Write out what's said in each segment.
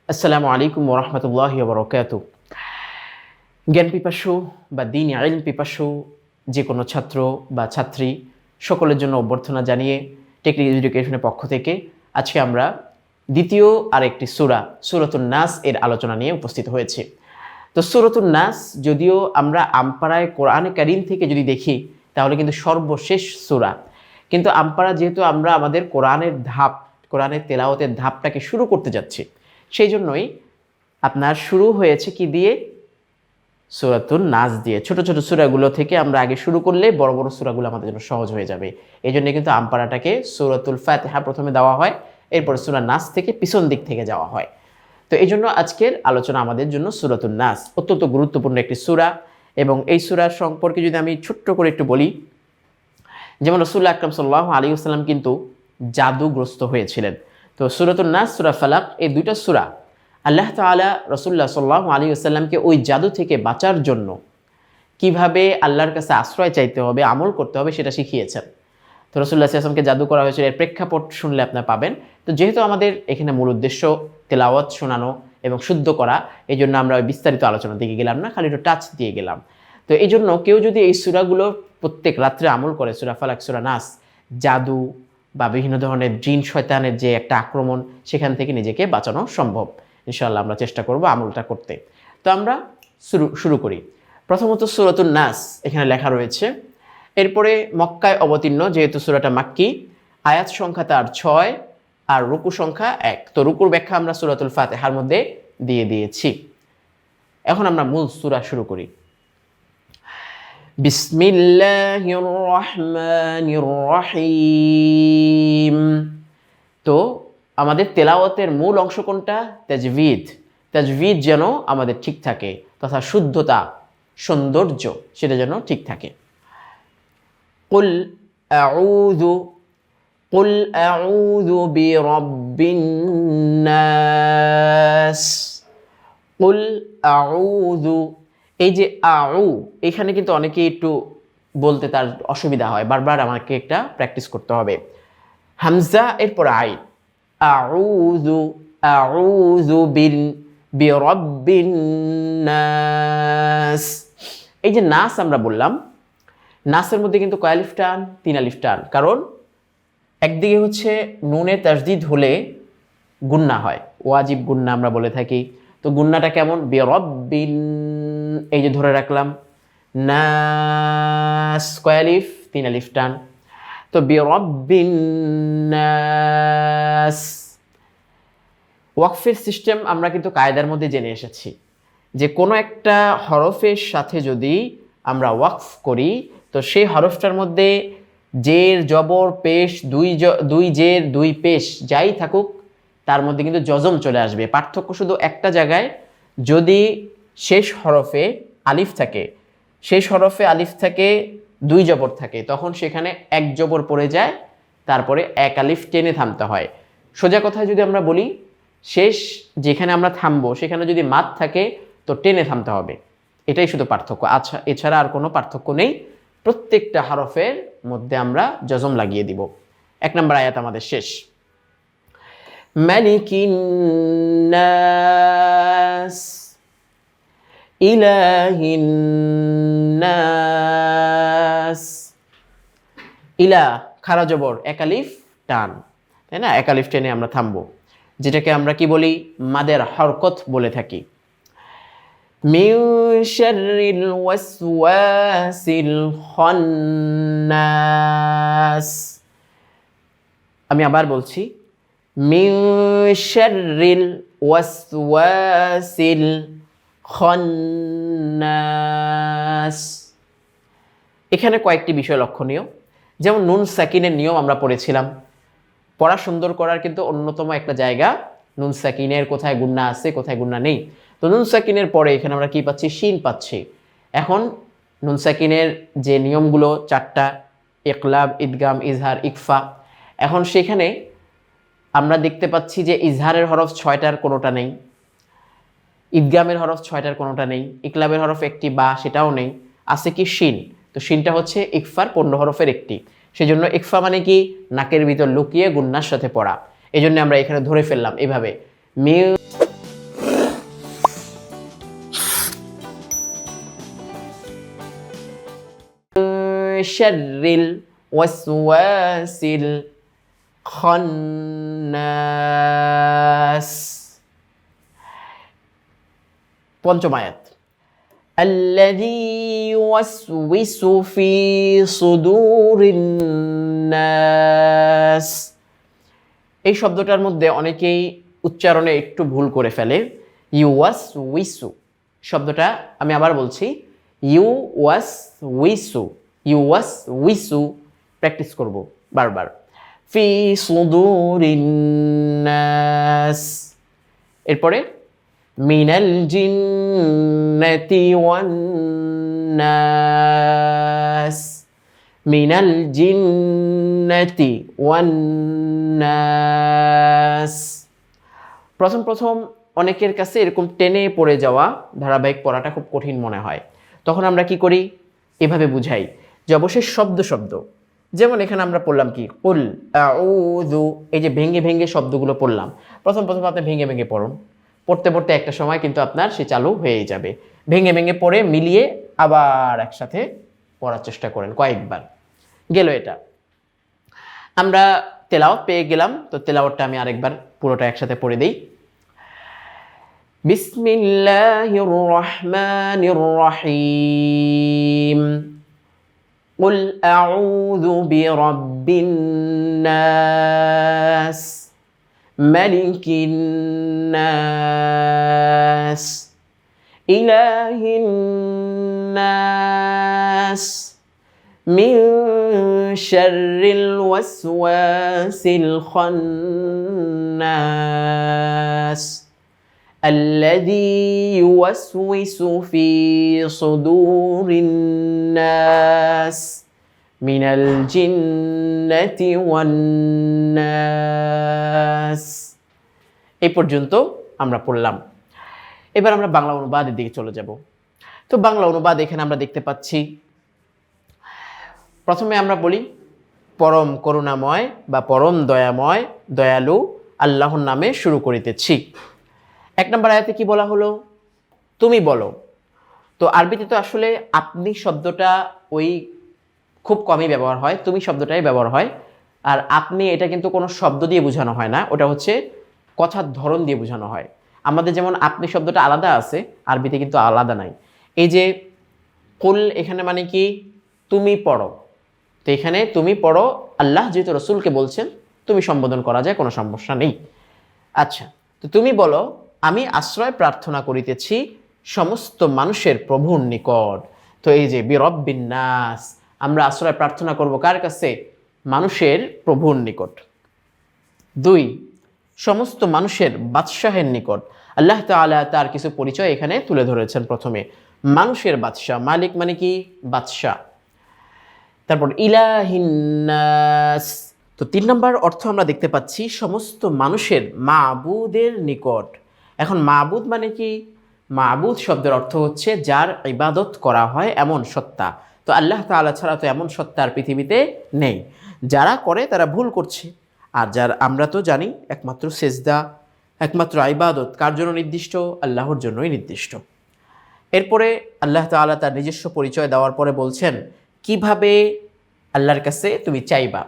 আসসালামু আলাইকুম ওরহমতুল্লাহি ওবরাকাতুহু। জ্ঞান পিপাসু বা দ্বীন ইলম পিপাসু যে কোনো ছাত্র বা ছাত্রী সকলের জন্য অভ্যর্থনা জানিয়ে টেকনিক্যাল এডুকেশনের পক্ষ থেকে আজকে আমরা দ্বিতীয় আরেকটি সূরাতুন নাস এর আলোচনা নিয়ে উপস্থিত হয়েছি। তো সূরাতুন নাস যদিও আমরা আমপাড়ায় কোরআনে কারীম থেকে যদি দেখি তাহলে কিন্তু সর্বশেষ সূরা, কিন্তু আমপাড়া যেহেতু আমরা আমাদের কোরআনের তেলাওয়াতের ধাপটাকে শুরু করতে যাচ্ছি, সেই জন্যই আপনার শুরু হয়েছে কি দিয়ে? সূরাতুন নাস দিয়ে। ছোট ছোট সূরাগুলো থেকে আমরা আগে শুরু করলে বড় বড় সূরাগুলো আমাদের জন্য সহজ হয়ে যাবে। এই জন্য কিন্তু আমপাড়াটাকে সূরাতুল ফাতিহা প্রথমে দেওয়া হয়, এরপর সূরা নাস থেকে পিছন দিক থেকে যাওয়া হয়। তো এই জন্য আজকের আলোচনা আমাদের জন্য সূরাতুন নাস অত্যন্ত গুরুত্বপূর্ণ একটি সূরা। এবং এই সূরার সম্পর্কে যদি আমি ছোট্ট করে একটু বলি, যেমন রাসূলুল্লাহ আকরাম সাল্লাল্লাহু আলাইহি ওয়াসাল্লাম কিন্তু জাদুগ্রস্ত হয়েছিলেন। তো সূরাতুন নাস, সূরা ফালাক, এই দুইটা সূরা আল্লাহ তাআলা রাসূলুল্লাহ সাল্লাল্লাহু আলাইহি ওয়াসাল্লামকে ওই জাদু থেকে বাঁচার জন্য কিভাবে আল্লাহর কাছে আশ্রয় চাইতে হবে, আমল করতে হবে সেটা শিখিয়েছেন। তো রাসূলুল্লাহ সাল্লাল্লাহু আলাইহি ওয়াসাল্লামকে জাদু করা হয়েছিল, এর প্রেক্ষাপট শুনলে আপনারা পাবেন। তো যেহেতু আমাদের এখানে মূল উদ্দেশ্য তেলাওয়াত শোনানো এবং শুদ্ধ করা, এই জন্য আমরা ওই বিস্তারিত আলোচনার দিকে গেলাম না, খালি একটু টাচ দিয়ে গেলাম। তো এই জন্য কেউ যদি এই সূরাগুলো প্রত্যেক রাত্রে আমল করে, সূরা ফালাক, সূরা নাস, জাদু বা বিভিন্ন ধরনের জিন শয়তানের যে একটা আক্রমণ, সেখান থেকে নিজেকে বাঁচানো সম্ভব। ইনশাআল্লাহ আমরা চেষ্টা করব আমলটা করতে। তো আমরা শুরু করি। প্রথমত সূরাতুন নাস এখানে লেখা রয়েছে, এরপরে মক্কায় অবতীর্ণ, যেহেতু সূরাটা মাক্কি, আয়াত সংখ্যা তার 6 আর রুকু সংখ্যা 1। তো রুকুর ব্যাখ্যা আমরা সূরাতুল ফাতিহার মধ্যে দিয়ে দিয়েছি। এখন আমরা মূল সূরা শুরু করি। বিসমিল্লাহির রহমানির রহিম। তো আমাদের তেলাওয়াতের মূল অংশ কোনটা? তাজভিদ। তাজভিদ যেন আমাদের ঠিক থাকে, তথা শুদ্ধতা, সৌন্দর্য সেটা যেন ঠিক থাকে। কুল আউযু বিরাব্বিন নাস। কুল আউযু, এই যে এখানে কিন্তু অনেকে একটু বলতে তার অসুবিধা হয়, বারবার আমাকে একটা প্র্যাকটিস করতে হবে। হামজা এরপর আইন, আউযু বিরাব্বিন নাস। এই যে নাস আমরা বললাম, নাসের মধ্যে কিন্তু কয় আলিফ টান? 3 আলিফ টান। কারণ একদিকে হচ্ছে নুনে তাসদিদ হলে গুন্না হয়, ওয়াজিব গুন্না আমরা বলে থাকি। তো গুন্নাটা কেমন? বিরাব্বিন, এই যে ধরে রাখলাম, নাস কয় আলিফ? 3 আলিফ টান। তো বিরাব্বিন নাস। ওয়াকফের সিস্টেম আমরা কিন্তু কায়দার মধ্যে জেনে এসেছি যে কোনো একটা হরফের সাথে যদি আমরা ওয়াকফ করি, তো সেই হরফটার মধ্যে জের, জবর, পেশ, দুই জের, দুই পেশ যাই থাকুক, তার মধ্যে কিন্তু জজম চলে আসবে। পার্থক্য শুধু একটা জায়গায়, যদি শেষ হরফে আলিফ থাকে, শেষ হরফে আলিফ থাকে, 2 জবর থাকে, তখন সেখানে 1 জবর পড়ে যায়, তারপরে 1 আলিফ টেনে থামতে হয়। সোজা কথায় যদি আমরা বলি, শেষ যেখানে আমরা থামবো সেখানে যদি মাদ থাকে তো টেনে থামতে হবে। এটাই শুধু পার্থক্য, আচ্ছা এছাড়া আর কোনো পার্থক্য নেই। প্রত্যেকটা হরফের মধ্যে আমরা জজম লাগিয়ে দিব। 1 নম্বর আয়াত আমাদের শেষ। মালিকিন নাস, ইলাহিন নাস। ইলা খারা জবর, 1 আলিফ টান, তাই না? 1 আলিফ টেনে আমরা থামবো, যেটাকে আমরা কি বলি? মাদের হরকত বলে থাকি। মিন শাররিল ওয়াসওয়াসিল খান্নাস। আমি আবার বলছি, মিন শাররিল ওয়াসওয়াসিল খান্নাস। এখানে কয়েকটি বিষয় লক্ষণীয়। যেমন নুন সাকিনের নিয়ম আমরা পড়েছিলাম। পড়া সুন্দর করার কিন্তু অন্যতম একটা জায়গা নুন সাকিনের কোথায় গুন্না আছে, কোথায় গুন্না নেই। তো নুন সাকিনের পরে এখানে আমরা কি পাচ্ছি? শিন পাচ্ছি। এখন নুন সাকিনের যে নিয়মগুলো 4টা, ইকলাব, ইদগাম, ইজহার, ইকফা। এখন সেখানে আমরা দেখতে পাচ্ছি যে ইজহারের হরফ 6টার কোনোটা নেই, ইদগামের হরফ 6টার কোনোটা নেই, ইকলাবের হরফ একটি বা সেটাও নেই, আছে কি? শিন। তো শিনটা হচ্ছে ইকফার 15 হরফের একটি। সেই জন্য ইকফা মানে কি? নাকের ভিতর লুকিয়ে গুন্নার সাথে পড়া। এই জন্য আমরা এখানে ধরে ফেললাম এভাবে, মিউ শাররিল ওয়াসওয়াসিল খান্নাস। পঞ্চম আয়াত, আল্লাযী ইউওয়াসউইসু ফি সুদুরিন নাস। এই শব্দটার মধ্যে অনেকেই উচ্চারণে একটু ভুল করে ফেলে। ইউওয়াসউইসু শব্দটা আমি আবার বলছি, ইউওয়াসউইসু, ইউওয়াসউইসু, প্র্যাকটিস করব বারবার। ফি সুদুরিন নাস, এরপরে মিনাল জিন্নাতি ওয়ান নাস, মিনাল জিন্নাতি ওয়ান নাস। প্রথম প্রথম অনেকের কাছে এরকম টেনে পড়ে যাওয়া ধারাবাহিক পড়াটা খুব কঠিন মনে হয়, তখন আমরা কি করি, এভাবে বুঝাই যে অবশ্যই শব্দ শব্দ। যেমন এখানে আমরা পড়লাম কি, কুল আউযু, এই যে ভেঙে ভেঙে শব্দগুলো পড়লাম। প্রথম প্রথম আপনি ভেঙে ভেঙে পড়ুন, পড়তে পড়তে একটা সময় কিন্তু আপনার সে চালু হয়েই যাবে। ভেঙে ভেঙে পড়ে মিলিয়ে আবার একসাথে পড়ার চেষ্টা করেন কয়েকবার। গেল এটা, আমরা তেলাওয়াত পেয়ে গেলাম। তো তেলাওয়াতটা আমি আরেকবার পুরোটা একসাথে পড়ে দিই। বিসমিল্লাহির রহমানির রহিম। কুল আউযু বিরাব্বিন নাস, মালিকিন নাস, ইলাহিন নাস, মিন শাররিল ওয়াসওয়াসিল খান্নাস, আল্লাযী ইউওয়াসউইসু ফি সুদুরিন নাস, মিনাল জিন্নাতি ওয়ান নাস। এই পর্যন্ত আমরা পড়লাম। এবার আমরা বাংলা অনুবাদের দিকে চলে যাব। তো বাংলা অনুবাদ এখানে আমরা দেখতে পাচ্ছি, প্রথমে আমরা বলি পরম করুণাময় বা পরম দয়াময় দয়ালু আল্লাহর নামে শুরু করিতেছি। এক নম্বর আয়াতে কি বলা হলো, তুমি বলো। তো আরবিতে তো আসলে আপনি শব্দটা ওই খুব কমই ব্যবহার হয়, তুমি শব্দটাই ব্যবহার হয়। আর আপনি এটা কিন্তু কোনো শব্দ দিয়ে বোঝানো হয় না, ওটা হচ্ছে কথার ধরন দিয়ে বোঝানো হয়। আমাদের যেমন আপনি শব্দটা আলাদা আছে, আরবিতে কিন্তু আলাদা নাই। এই যে কুল এখানে মানে কি, তুমি পড়ো। তো এখানে তুমি পড়ো, আল্লাহ যেহেতু রসুলকে বলছেন, তুমি সম্বোধন করা যায়, কোনো সমস্যা নেই। আচ্ছা, তো তুমি বলো, আমি আশ্রয় প্রার্থনা করিতেছি সমস্ত মানুষের প্রভুর নিকট। তো এই যে বিরব্বিন নাস, আমরা আশ্রয় প্রার্থনা করব কার কাছে, মানুষের প্রভুর নিকট। দুই, সমস্ত মানুষের বাদশাহের নিকট। আল্লাহ তাআলা তার কিছু পরিচয় এখানে তুলে ধরেছেন। প্রথমে মানুষের বাদশাহ, মালিক মানে কি, বাদশাহ। তারপর ইলাহিন নাস, তো 3 নম্বর অর্থ আমরা দেখতে পাচ্ছি সমস্ত মানুষের মাবুদের নিকট। এখন মাবুদ মানে কি, মাবুদ শব্দের অর্থ হচ্ছে যার ইবাদত করা হয় এমন সত্তা। তো আল্লাহ তাআলা ছাড়া তো এমন সত্তা আর পৃথিবীতে নেই। যারা করে তারা ভুল করছে। আর যারা, আমরা তো জানি একমাত্র সেজদা, একমাত্র ইবাদত কার জন্য নির্দিষ্ট, আল্লাহর জন্যই নির্দিষ্ট। এরপরে আল্লাহ তাআলা তার নিজস্ব পরিচয় দেওয়ার পরে বলছেন কিভাবে আল্লাহর কাছে তুমি চাইবা।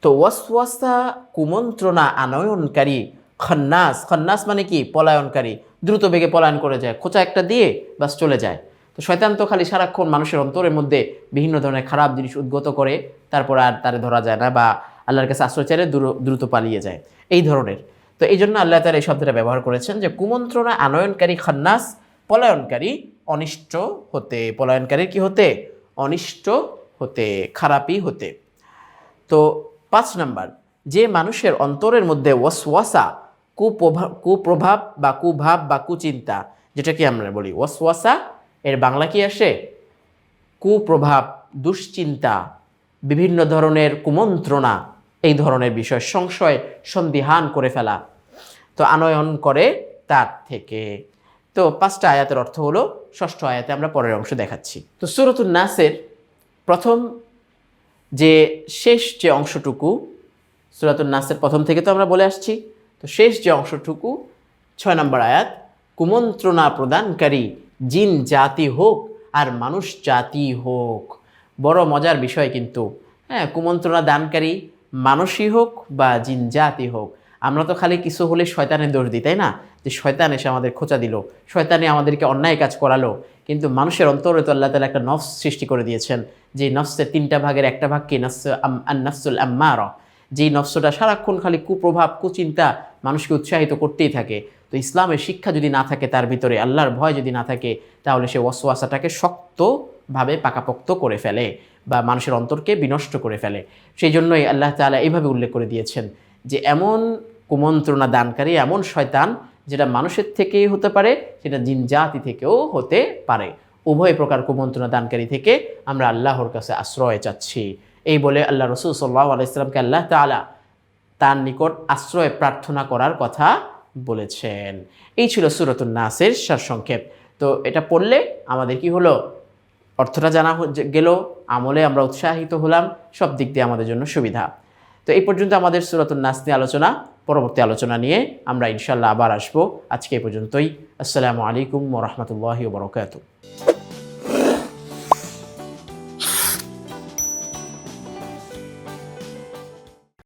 তো ওয়াসওয়াসা কুমন্ত্রণা আনয়নকারী, খান্নাস, খান্নাস মানে কি, পলায়নকারী, দ্রুত বেগে পলায়ন করে যায়, খোঁচা একটা দিয়ে বাস চলে যায়। তো শয়তান তো খালি সারাক্ষণ মানুষের অন্তরের মধ্যে বিভিন্ন ধরনের খারাপ জিনিস উদ্গত করে, তারপর আর তারে ধরা যায় না, বা আল্লাহর কাছে আশ্রয় চাইলে দ্রুত পালিয়ে যায়, এই ধরনের। তো এই জন্য আল্লাহ তাআলা এই শব্দটা ব্যবহার করেছেন যে কুমন্ত্রণা আনয়নকারী, খান্নাস, পলায়নকারী, অনিষ্ট হতে, পলায়নকারীর কি হতে, অনিষ্ট হতে, খারাপই হতে। তো 5 নাম্বার, যে মানুষের অন্তরের মধ্যে ওয়াসওয়াসা, কুপ্রভাব বা কুভাব বা কুচিন্তা, যেটাকে আমরা বলি ওয়াসওয়াসা, এর বাংলা কি আসে, কুপ্রভাব, দুশ্চিন্তা, বিভিন্ন ধরনের কুমন্ত্রণা, এই ধরনের বিষয়, সংশয় সন্দিহান করে ফেলা, তো আনয়ন করে তার থেকে। তো 5টা আয়াতের অর্থ হলো, 6ষ্ঠ আয়াতে আমরা পরের অংশ দেখাচ্ছি। তো সূরাতুন নাসের প্রথম যে শেষ যে অংশটুকু, সূরাতুন নাসের প্রথম থেকে তো আমরা বলে আসছি, তো শেষ যে অংশটুকু 6 নম্বর আয়াত, কুমন্ত্রণা প্রদানকারী জিন জাতি হোক আর মানুষ জাতি হোক, বড় মজার বিষয় কিন্তু। হ্যাঁ, কুমন্ত্রণা দানকারী মানুষই হোক বা জিনজাতি হোক, আমরা তো খালি কিছু হলে শয়তানের দোষ দিই, তাই না? যে শয়তান এসে আমাদের খোঁচা দিল, শয়তানে আমাদেরকে অন্যায় কাজ করালো। কিন্তু মানুষের অন্তরে তো আল্লাহ তাআলা একটা নফস সৃষ্টি করে দিয়েছেন, যে নফসের 3টা ভাগের একটা ভাগকে নাফসুল আম্মারা, যেই নফসটা সারাক্ষণ খালি কুপ্রভাব কুচিন্তা মানুষকে উৎসাহিত করতেই থাকে। তো ইসলামের শিক্ষা যদি না থাকে তার ভিতরে, আল্লাহর ভয় যদি না থাকে, তাহলে সে ওয়াসওয়াসাটাকে শক্তভাবে পাকাপোক্ত করে ফেলে বা মানুষের অন্তরকে বিনষ্ট করে ফেলে। সেই জন্যই আল্লাহ তাআলা এইভাবে উল্লেখ করে দিয়েছেন যে এমন কুমন্ত্রণা দানকারী, এমন শয়তান যেটা মানুষের থেকেই হতে পারে, সেটা জিন জাতি থেকেও হতে পারে। উভয় প্রকার কুমন্ত্রণা দানকারী থেকে আমরা আল্লাহর কাছে আশ্রয় চাচ্ছি। এই বলে আল্লাহ রসুল সাল্লাল্লাহু আলাইহি ওয়াসাল্লামকে আল্লাহ তাআলা তার নিকট আশ্রয় প্রার্থনা করার কথা বলেছেন। এই ছিল সূরাতুন নাসের সারসংক্ষেপ। তো এটা পড়লে আমাদের কি হলো, অর্থটা জানা গেল, আমলে আমরা উৎসাহিত হলাম, সব দিক দিয়ে আমাদের জন্য সুবিধা। তো এই পর্যন্ত আমাদের সূরাতুন নাস নিয়ে আলোচনা। পরবর্তী আলোচনা নিয়ে আমরা ইনশাআল্লাহ আবার আসবো। আজকে এই পর্যন্তই। আসসালামু আলাইকুম ওয়া রাহমাতুল্লাহি ওয়া বারাকাতুহু।